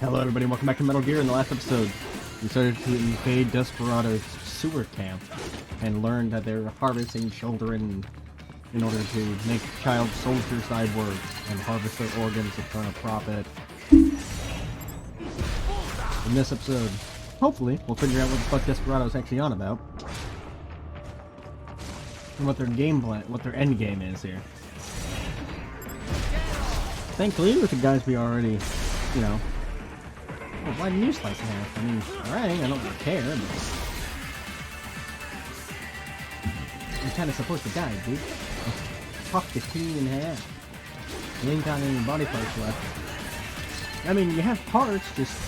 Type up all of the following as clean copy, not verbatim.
Hello everybody, welcome back to Metal Gear. In the last episode, we started to invade Desperado's sewer camp and learned that they're harvesting children in order to make child soldier cyborgs and harvest their organs to turn a profit. In this episode, hopefully, we'll figure out what the fuck Desperado's actually on about. And what their game plan, what their end game is here. Thankfully, with the guys we already, you know... Oh, why didn't you slice in half? I mean, alright, I don't really care, but... You're kinda supposed to die, dude. Fuck the team in half. You ain't got any body parts left. I mean, you have parts, just...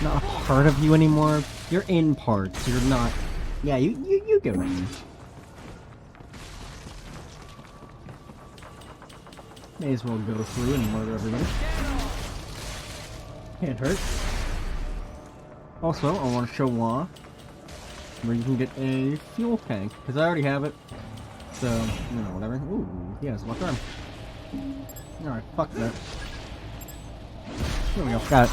not a part of you anymore. You're in parts, you're not... Yeah, you get what I mean. May as well go through and murder everybody. Can't hurt. Also, I want to show off where you can get a fuel tank, because I already have it. So, you know, whatever. Ooh, he has left arm. Alright, fuck that. There we go, got it.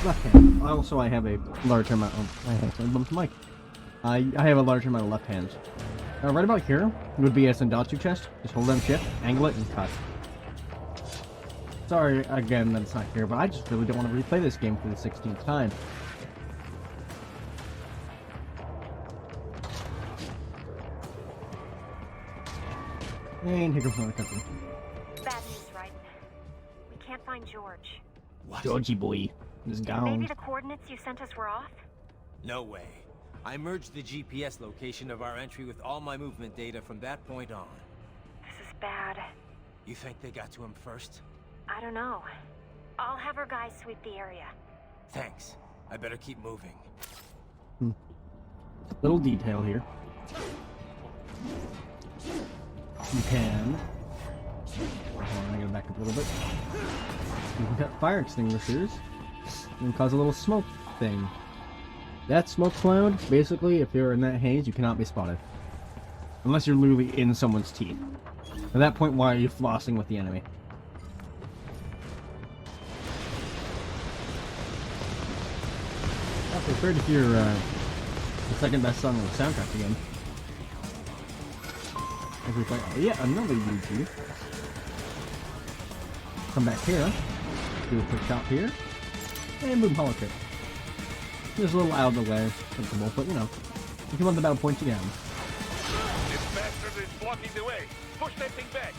Left hand. Also, I have a large amount of... I bumped the mic. I have a large amount of left hands. Right about here would be a Sendatsu chest. Just hold down shift, angle it, and cut. Sorry again that it's not here, but I just really don't want to replay this game for the 16th time. And here comes another country. Bad news, right? We can't find George. What? Georgie boy is gone. Maybe the coordinates you sent us were off? No way. I merged the GPS location of our entry with all my movement data from that point on. This is bad. You think they got to him first? I don't know. I'll have our guys sweep the area. Thanks. I better keep moving. Little detail here. You can... Hold on, I gotta back up a little bit. You can cut fire extinguishers and cause a little smoke thing. That smoke cloud, basically, if you're in that haze, you cannot be spotted. Unless you're literally in someone's teeth. At that point, why are you flossing with the enemy? I prefer to hear the second best song on the soundtrack again. As we play, oh yeah, another YouTube. Come back here, do a quick chop here, and boom, hollow kick. Just a little out of the way, sensible, but you know, if you want the battle points, you can. This bastard is blocking the way. Push that thing back.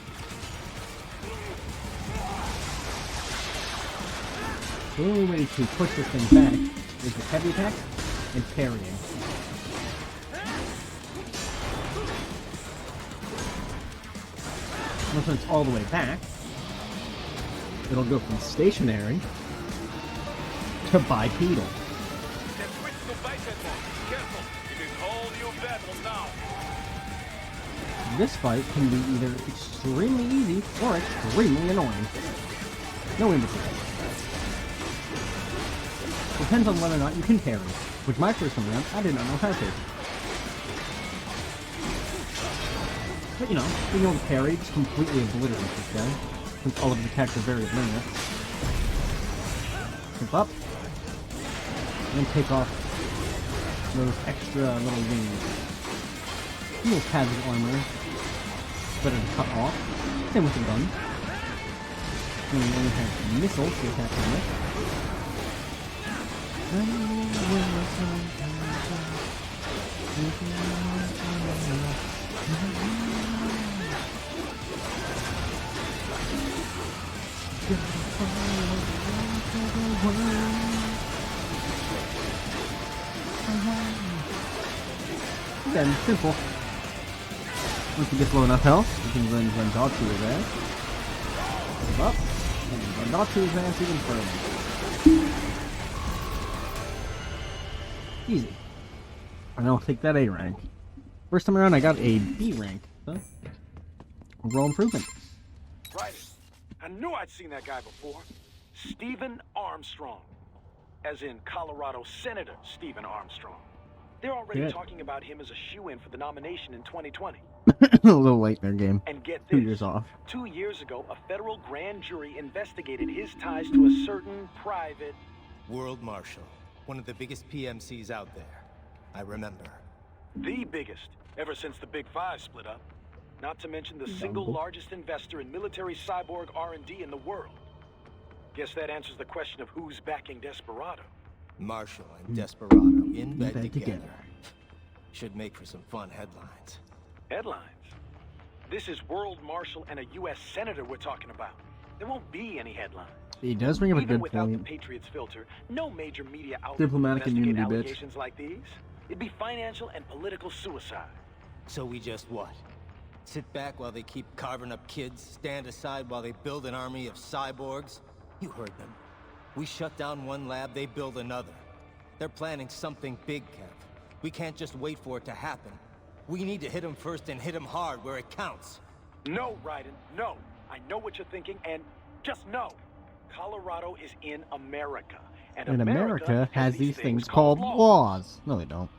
The only way to push this thing back is with heavy attack and parrying. Once it's all the way back, it'll go from stationary to bipedal. This fight can be either extremely easy or extremely annoying. No in between. Depends on whether or not you can parry, which my first time around, I did not know how to. But you know, being able to parry just completely obliterates this guy, since all of his attacks are very linear. Jump up, and take off those extra little wings. Little pads of armor. Better to cut off. Same with the gun. And we only have missiles to attack them with. Again, simple. Once you get low enough health, you can then Zandatsu his ass. Move up, and Zandatsu his ass even further. Easy. And I'll take that A rank. First time around I got a B rank. So, overall improvement. Right. I knew I'd seen that guy before. Stephen Armstrong. As in Colorado Senator Stephen Armstrong. They're already talking about him as a shoo-in for the nomination in 2020. A little late in their game. And get 2 this. years off. 2 years ago, a federal grand jury investigated his ties to a certain Privet. World Marshal, one of the biggest PMCs out there. I remember. The biggest, ever since the Big Five split up. Not to mention the single largest investor in military cyborg R&D in the world. Guess that answers the question of who's backing Desperado. Marshal and Desperado in bed together. Should make for some fun headlines. Headlines? This is World Marshal and a U.S. Senator we're talking about. There won't be any headlines. He does bring up a Even good without the point. Patriots filter, no major media outlet Diplomatic will investigate immunity, bitch. allegations like these. It'd be financial and political suicide. So we just what? Sit back while they keep carving up kids, stand aside while they build an army of cyborgs? You heard them. We shut down one lab, they build another. They're planning something big, Kev. We can't just wait for it to happen. We need to hit them first and hit them hard where it counts. No, Raiden, no. I know what you're thinking, and just know. Colorado is in America. And America has these things called laws. No, they don't.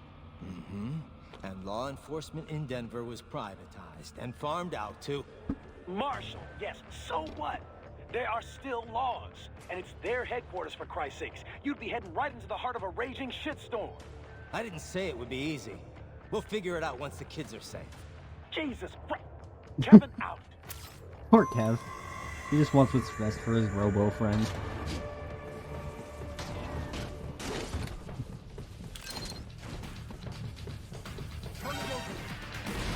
Mm-hmm. And law enforcement in Denver was privatized and farmed out to... Marshal, yes, so what? There are still laws, and it's their headquarters, for Christ's sakes. You'd be heading right into the heart of a raging shitstorm. I didn't say it would be easy. We'll figure it out once the kids are safe. Jesus Christ. Kevin, out. Poor Kev. He just wants what's best for his robo friend.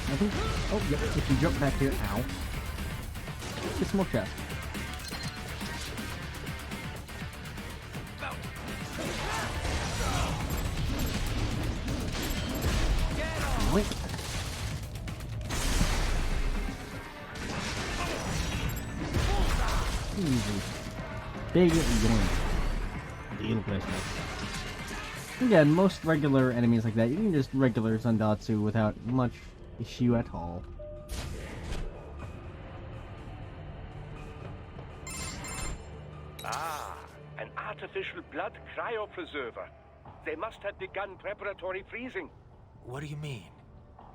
I think... Oh, yep, if you jump back here... Ow. Get some more chest. Wait. Easy. Big yoink. Deal placement. Again, most regular enemies like that, you can just regular Zandatsu without much issue at all. Ah, an artificial blood cryopreserver. They must have begun preparatory freezing. What do you mean?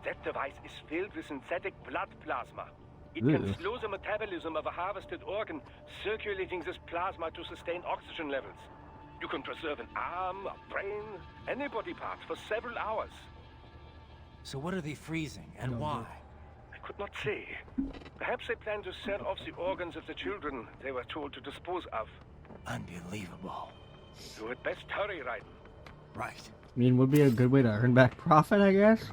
That device is filled with synthetic blood plasma. It Ew. can slow the metabolism of a harvested organ, circulating this plasma to sustain oxygen levels. You can preserve an arm, a brain, any body part for several hours. So what are they freezing, and why? I could not say. Perhaps they plan to sell off the organs of the children they were told to dispose of. Unbelievable. You had best hurry, Raiden. Right. I mean, would be a good way to earn back profit, I guess.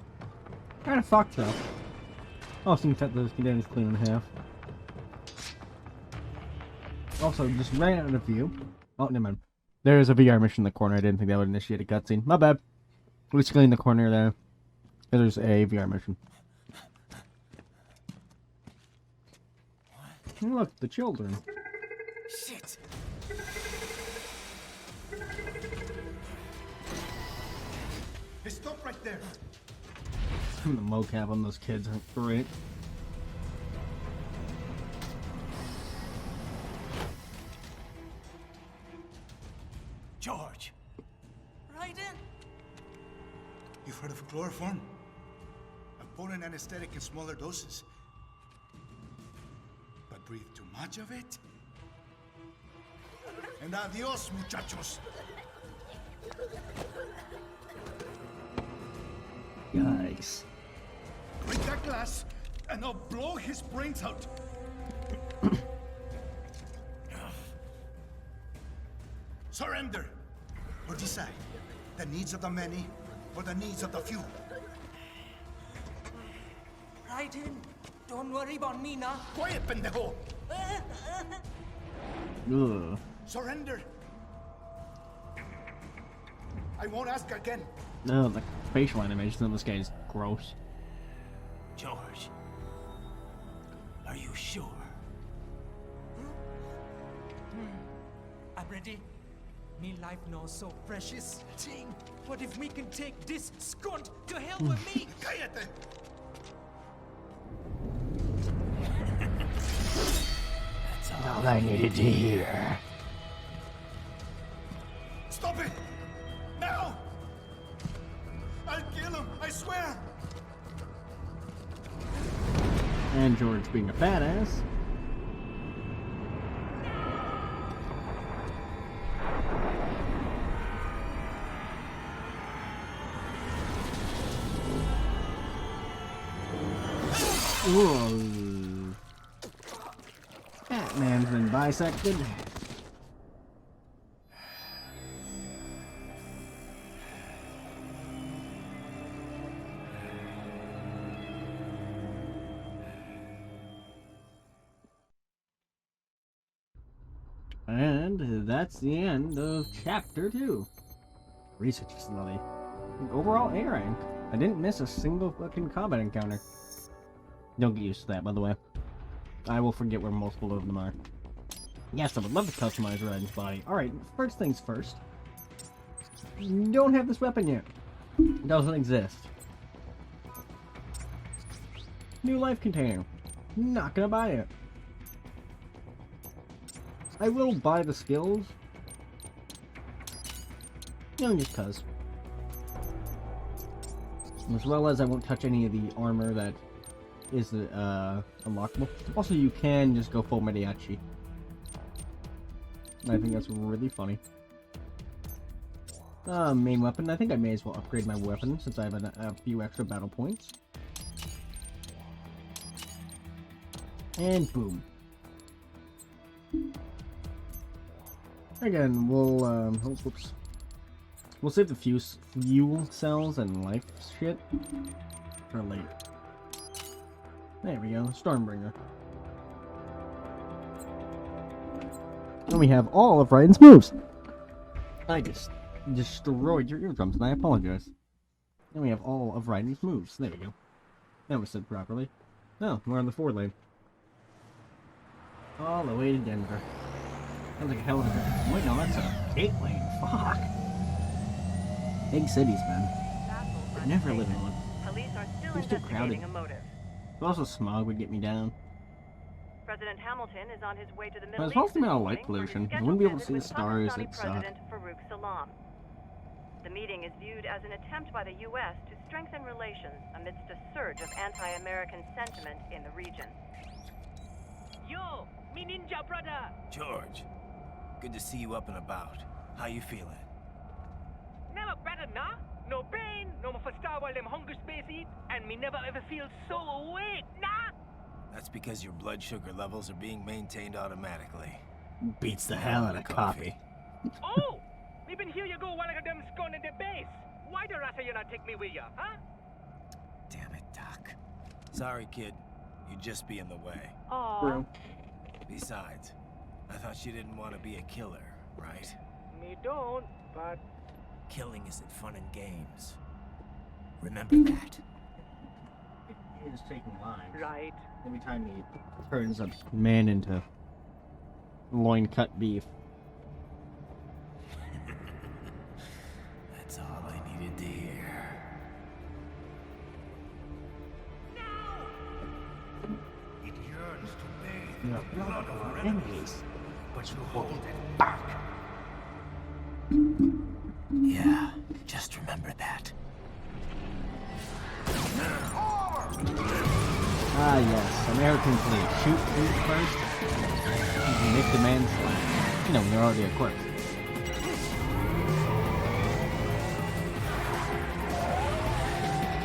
Kinda fucked though. Also, cut those condemns clean in half. Also, just ran out of view. Oh, never mind. There is a VR mission in the corner. I didn't think that would initiate a cutscene. My bad. We just cleaned the corner there. There's a VR mission. Look, the children. Shit! Hey, stop right there. The mocap on those kids are great. George! Right in. You've heard of chloroform? A potent anesthetic in smaller doses. But breathe too much of it? And adios, muchachos. Yikes. Break that glass, and I'll blow his brains out. Surrender. Or decide. The needs of the many, or the needs of the few. Right in. Don't worry about me now. Quiet, pendejo. Ugh. Surrender. I won't ask again. No, the facial animation on this guy is gross. George. Are you sure? I'm ready. Me life now so precious. Ting, what if we can take this skunt to hell with me? Cállate. That's All I needed to hear. Stop it! Now! I'll kill him, I swear! being a badass. Whoa. Batman's been bisected. And that's the end of Chapter 2. Research Facility. Overall A rank. I didn't miss a single fucking combat encounter. Don't get used to that, by the way. I will forget where multiple of them are. Yes, I would love to customize Raiden's body. Alright, first things first. Don't have this weapon yet. It doesn't exist. New life container. Not gonna buy it. I will buy the skills. Just cuz. As well as I won't touch any of the armor that is unlockable. Also, you can just go full mariachi. I think that's really funny. Main weapon. I think I may as well upgrade my weapon since I have a few extra battle points. And boom. Again, we'll save the fuel cells and life shit for later. There we go, Stormbringer. And we have all of Raiden's moves. I just destroyed your eardrums, and I apologize. And we have all of Raiden's moves. There we go. That was said properly. No, we're on the 4 lane. All the way to Denver. Sounds like a hell of a... Wait, no, that's a 8 lane. Fuck. Big cities, man. I never live in one. Police are still It's too investigating crowded. a motive. But also smog would get me down. President Hamilton is on his way to the I Middle was East hoping this about morning light for his pollution. I scheduled wouldn't be able to visit see the with stars. Pakistani It sucked. President Farouk Salam. The meeting is viewed as an attempt by the U.S. to strengthen relations amidst a surge of anti-American sentiment in the region. Yo, me ninja brother. George, good to see you up and about. How you feeling? Never better, nah? No pain, no more star while them hunger space eat, and me never ever feel so awake, nah? That's because your blood sugar levels are being maintained automatically. Beats the hell out of coffee. Oh! Me been here you go while I got them scone in the base. Why the rasta you not take me with ya, huh? Damn it, Doc. Sorry, kid. You'd just be in the way. Aww. Besides, I thought you didn't want to be a killer, right? Me don't, but... Killing isn't fun and games. Remember that. He is taking lives. Right. Every time he turns a man into loin-cut beef. That's all I needed to hear. It yearns to bathe You have blood of our enemies, but you hold it back. Yeah, just remember that. Ah, yes. American police. Shoot who's first. You make the man slap. No, they're already equipped.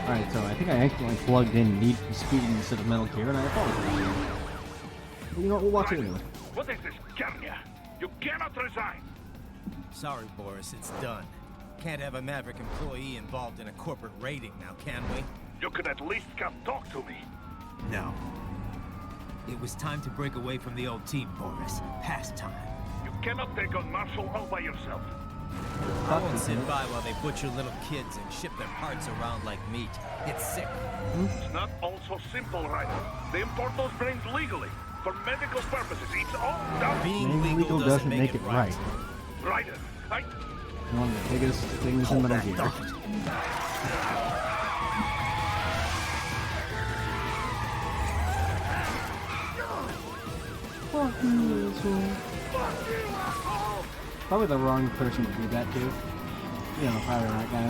Alright, so I think I accidentally plugged in Need for Speed instead of Metal Gear, and I apologize. But you know what? We'll watch it anyway. What is this, Kenya? You cannot resign. Sorry, Boris, it's done. Can't have a Maverick employee involved in a corporate raiding now, can we? You could at least come talk to me. No. It was time to break away from the old team, Boris. Past time. You cannot take on Marshal all by yourself. I won't sit by while they butcher little kids and ship their parts around like meat. It's sick. It's not all so simple, Ryder. They import those brains legally. For medical purposes, it's all done. Being Being legal doesn't make it right. Ryder, One of the biggest things in Metal Gear. Probably the wrong person to do that to. You know, probably that guy.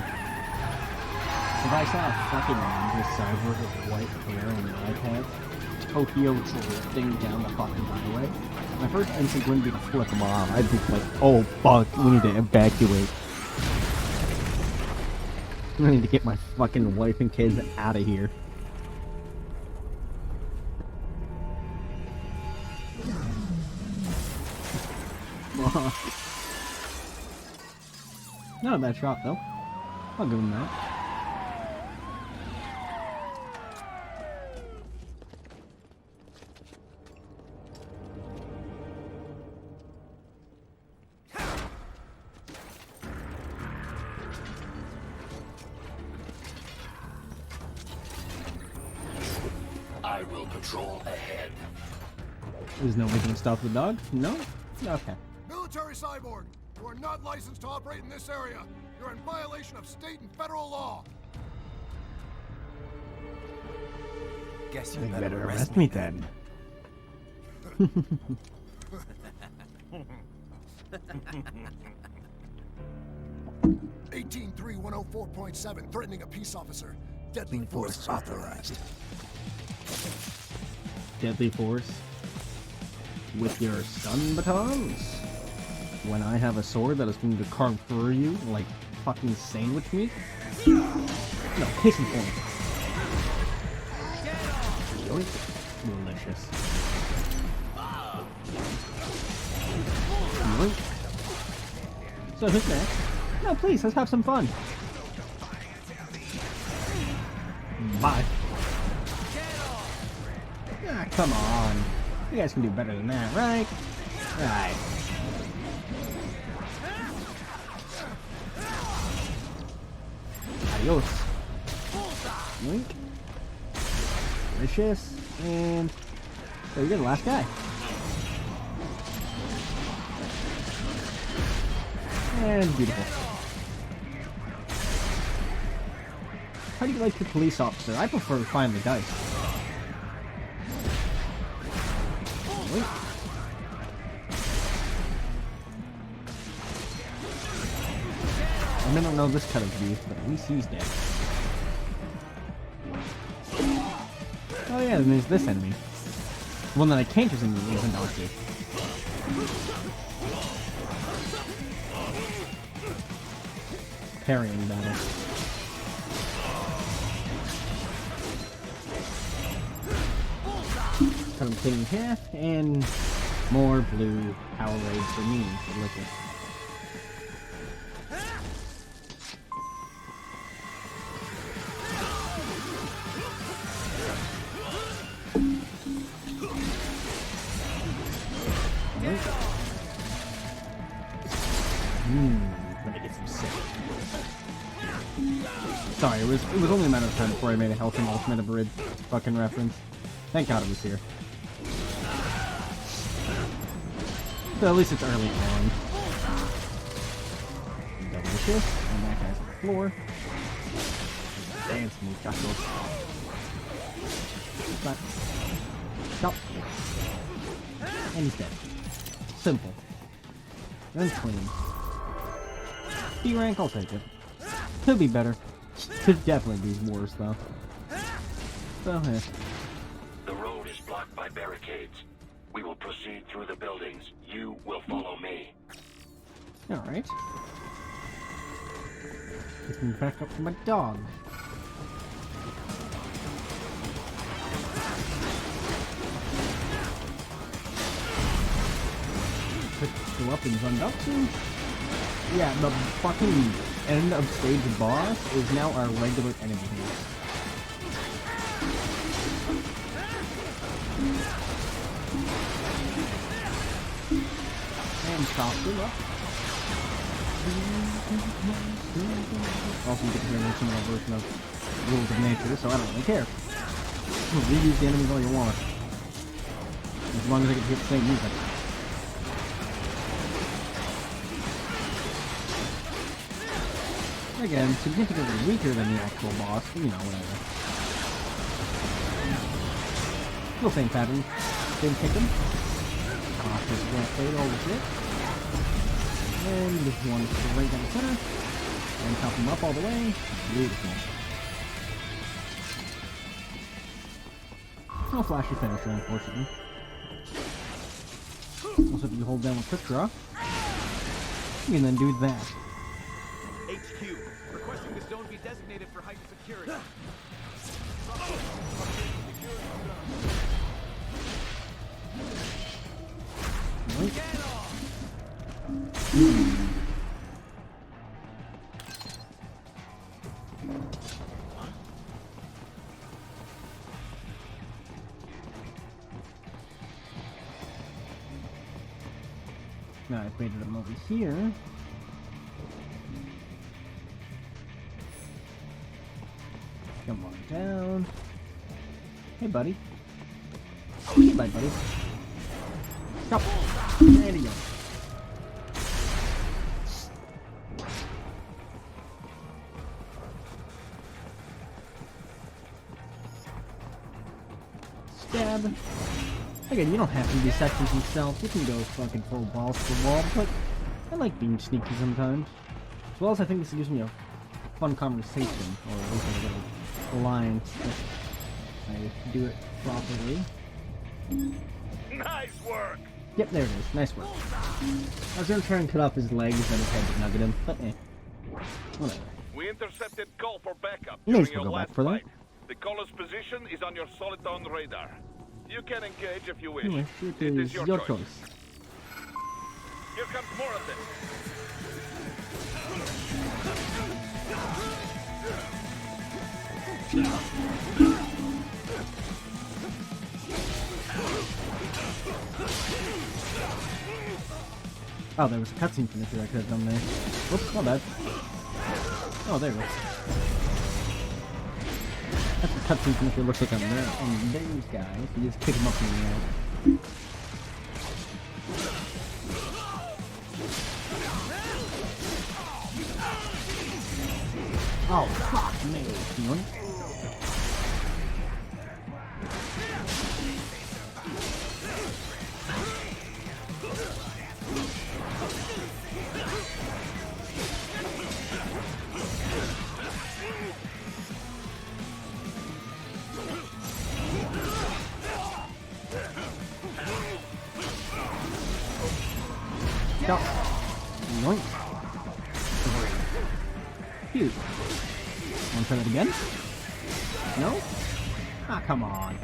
If I saw a fucking cyborg with white hair and an eye patch, Tokyo drifting down the fucking highway, my first instinct wouldn't be to flip them off. I'd be like, oh fuck, we need to evacuate. I need to get my fucking wife and kids out of here. Not a bad shot though. I'll give him that. I will patrol ahead. There's nobody gonna stop the dog? No? Okay. Military cyborg, you are not licensed to operate in this area. You're in violation of state and federal law. Guess You better arrest me then. 183-104.7, threatening a peace officer. Deadly force authorized. Deadly force? With your stun batons? When I have a sword that is going to carve through you like fucking sandwich meat? No, case in point. Yoink. Delicious. Yoink. So who's next? No, please, let's have some fun. Bye. Ah, come on. You guys can do better than that, right? Right. Adios. Yoink. Delicious. And there you go, the last guy. And beautiful. How do you like your police officer? I prefer find the dice. Wait. I don't know this cut of beef, but at least he's dead. Oh yeah, then there's this enemy. The one that I can't use enemy is a donkey. Parrying battle. Cut him clean in half, and more blue power rays for me. Delicious. Let me get some sick. Sorry, it was only a matter of time before I made a Hellsing Ultimate Abridged fucking reference. Thank God it was here. So at least it's early on. Delicious. And that guy's on the floor. Dance muchachos. Stop. Stop. And he's dead. Simple. And clean. B rank, I'll take it. Could be better. Could definitely be worse though. So yeah. The road is blocked by barricades. We will proceed through the buildings. You will follow me. Alright. Take me back up to my dog. Put the weapons on Dutson. Yeah, the fucking end of stage boss is now our regular enemy here. And chop him up. Also, you get to hear a similar version of Rules of Nature, so I don't really care. Reuse the enemies all you want. As long as I get to hear the same music. Again, significantly weaker than the actual boss, you know, whatever. Still same pattern. Same kick him. Cut off his flank blade, all the shit. And this one right down the center. And chop him up all the way. Beautiful. No flashy finisher, unfortunately. Also, if you hold down a quick draw, you can then do that. HQ, requesting the zone be designated for heightened security. Now I baited him over here. Come on down. Hey, buddy. Hey, bye, buddy. Come. There you go. Stab. Again, you don't have to do sections yourself. You can go fucking full balls to the wall, but I like being sneaky sometimes. As well as I think this gives me a fun conversation, or at least a little line if I do it properly. Nice work! Yep, there it is. Nice work. I was gonna try and cut off his legs and his head to nugget him, but eh. Whatever. We intercepted call for backup You may during as well your go back last for that. fight. The caller's position is on your Soliton radar. You can engage if you wish. Anyway, It it is is your your choice. choice. Here comes more of this. Oh, there was a cutscene finisher I could have done there. Whoops, my bad. Oh, there we go. That's what cutscene finisher looks like on there. And these guys, you just kick them up in the air. Oh, fuck me. Yoink. Go. Yoink. Cute. Want to try that again? No? Ah, come on.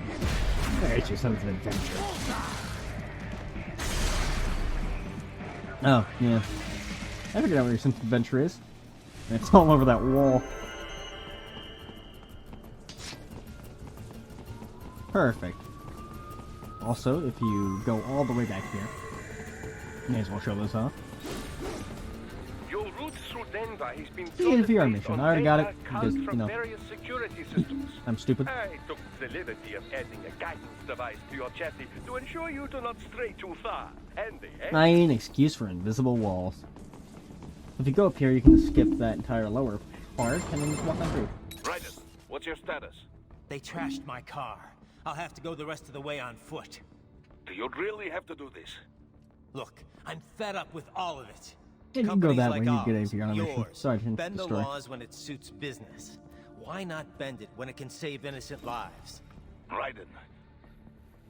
There's your sense of adventure. Oh, yeah. I figured out where your sense of adventure is. It's all over that wall. Perfect. Also, if you go all the way back here, may as well show this off. Your route through Denver has been The NVR mission. I already got it because, you know, various security systems. I'm stupid. I took the liberty of adding a guidance device to your chassis to ensure you do not stray too far. Handy, eh? Fine excuse for invisible walls. If you go up here, you can skip that entire lower part and then just walk on through. Raiden, what's your status? They trashed my car. I'll have to go the rest of the way on foot. Do you really have to do this? Look, I'm fed up with all of it. Yeah, you can go Companies that like way, you get ours, APR on mission. yours, Sorry, I didn't bend the destroy. laws when it suits business. Why not bend it when it can save innocent lives? Raiden.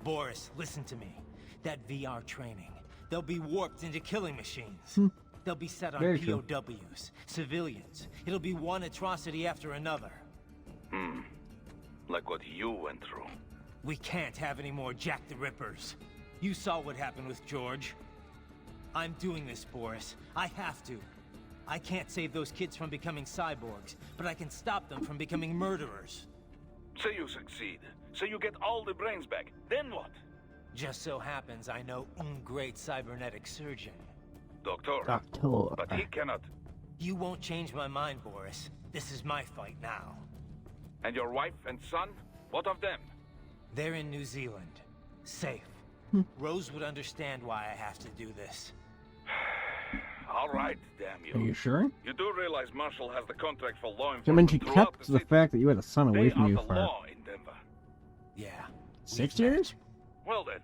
Boris, listen to me. That VR training, they'll be warped into killing machines. They'll be set on Very true. POWs, civilians. It'll be one atrocity after another. Like what you went through. We can't have any more Jack the Rippers. You saw what happened with Gorge. I'm doing this, Boris. I have to. I can't save those kids from becoming cyborgs, but I can stop them from becoming murderers. Say you succeed. Say you get all the brains back. Then what? Just so happens I know un great cybernetic surgeon. Doctor. Doctor. But he cannot. You won't change my mind, Boris. This is my fight now. And your wife and son? What of them? They're in New Zealand. Safe. Rose would understand why I have to do this. All right, damn Are you sure? You do realize Marshal has the contract for law I mean, she enforcement throughout kept the the city. fact that you had a son away They from are you the for law in Denver. Yeah. 6 years? Well then.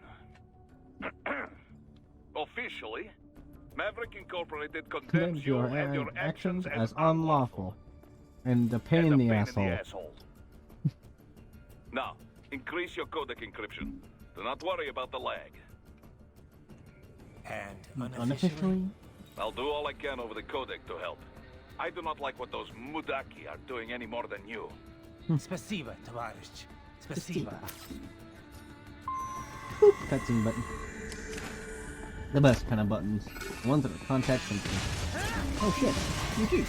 Officially, Maverick Incorporated condemns you and your actions as unlawful. And a pain in the asshole. Now, Increase your codec encryption. Do not worry about the lag. And Unofficially? I'll do all I can over the codec to help. I do not like what those mudaki are doing any more than you. Spasiba, товарищ. Spasiba. Boop, cutscene button. The best kind of buttons. The ones that are contact sensitive. Oh shit, you too.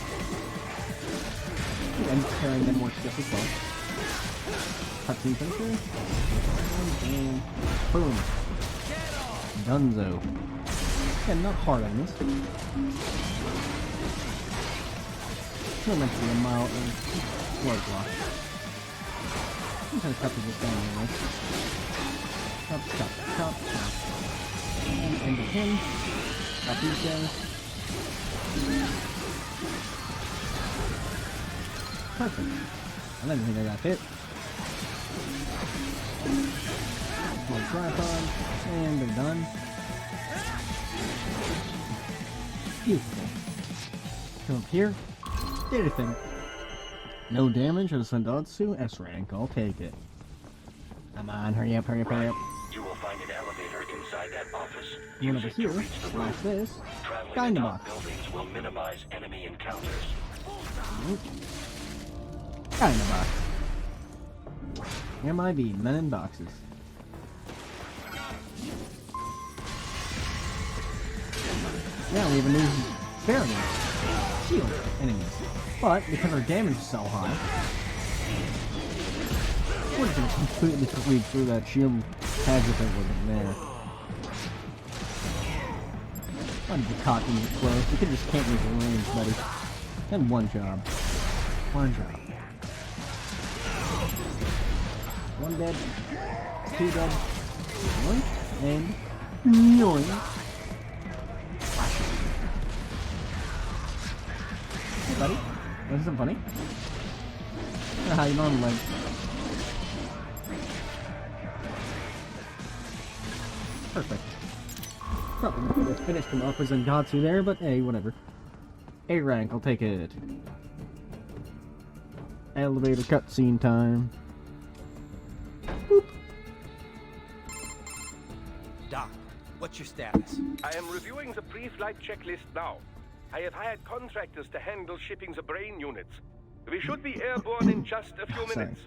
I'm carrying them more stuff as well. Cutscene finisher. And boom. Dunzo. Yeah, not hard on this. Not meant to be a mild blood block. I'm trying to cut this down anyway. Chop, chop, chop, chop. And end of him. Chop these guys. Perfect. I didn't think I got hit. More tripod. And they're done. Beautiful. Come up here. Did a thing. No damage on Sendatsu. S rank. I'll take it. Come on, hurry up, hurry up, hurry up. You will find an elevator inside that office. One over here, slash this. Dynamite. Buildings will minimize enemy encounters. Dynamite. MIB, men in boxes. Yeah, we have a new variant. Shield enemies. But because our damage is so high, we're just gonna completely sweep through that shield tag if it wasn't there. I'm just cocking it close. You just can't use the range, buddy. And one job. One job. One dead. Two dead. One. And yoink. Hey buddy. This isn't funny. How you on leg? Perfect. Probably could have finished him off with Zandatsu there, but hey, whatever. A rank, I'll take it. Elevator cutscene time. Boop. Doc, what's your status? I am reviewing the pre-flight checklist now. I have hired contractors to handle shipping the brain units. We should be airborne in just a few minutes.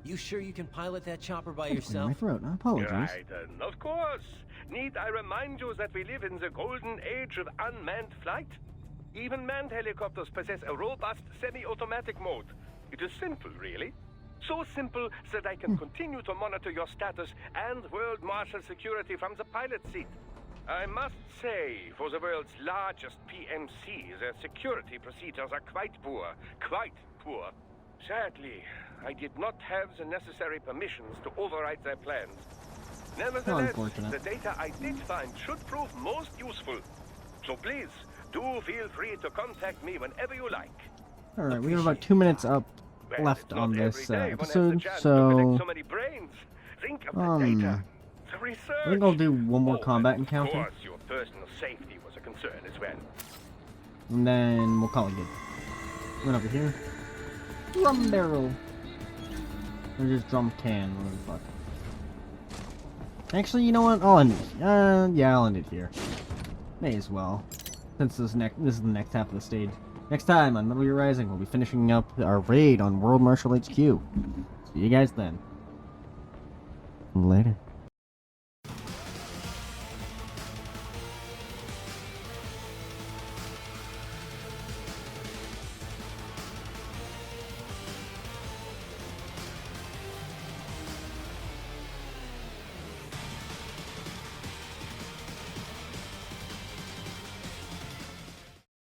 You sure you can pilot that chopper by My yourself? throat, I apologize. Right, of course. Need I remind you that we live in the golden age of unmanned flight? Even manned helicopters possess a robust semi-automatic mode. It is simple, really. So simple that I can continue to monitor your status and World Marshal security from the pilot seat. I must say, for the world's largest PMC, their security procedures are quite poor. Quite poor. Sadly, I did not have the necessary permissions to override their plans. Nevertheless, the data I did find should prove most useful. So please, do feel free to contact me whenever you like. Alright, we have about 2 minutes left on this episode, so... So many brains. Think of the data. The research. I think I'll do one more combat encounter. Of course, your personal safety was a concern as well. And then we'll call it good. Went over here. Drum barrel. Or just drum can, whatever the fuck. Actually, you know what? I'll end it. Yeah, I'll end it here. May as well. Since this is the next half of the stage. Next time on Metal Gear Rising, we'll be finishing up our raid on World Marshal HQ. See you guys then. Later.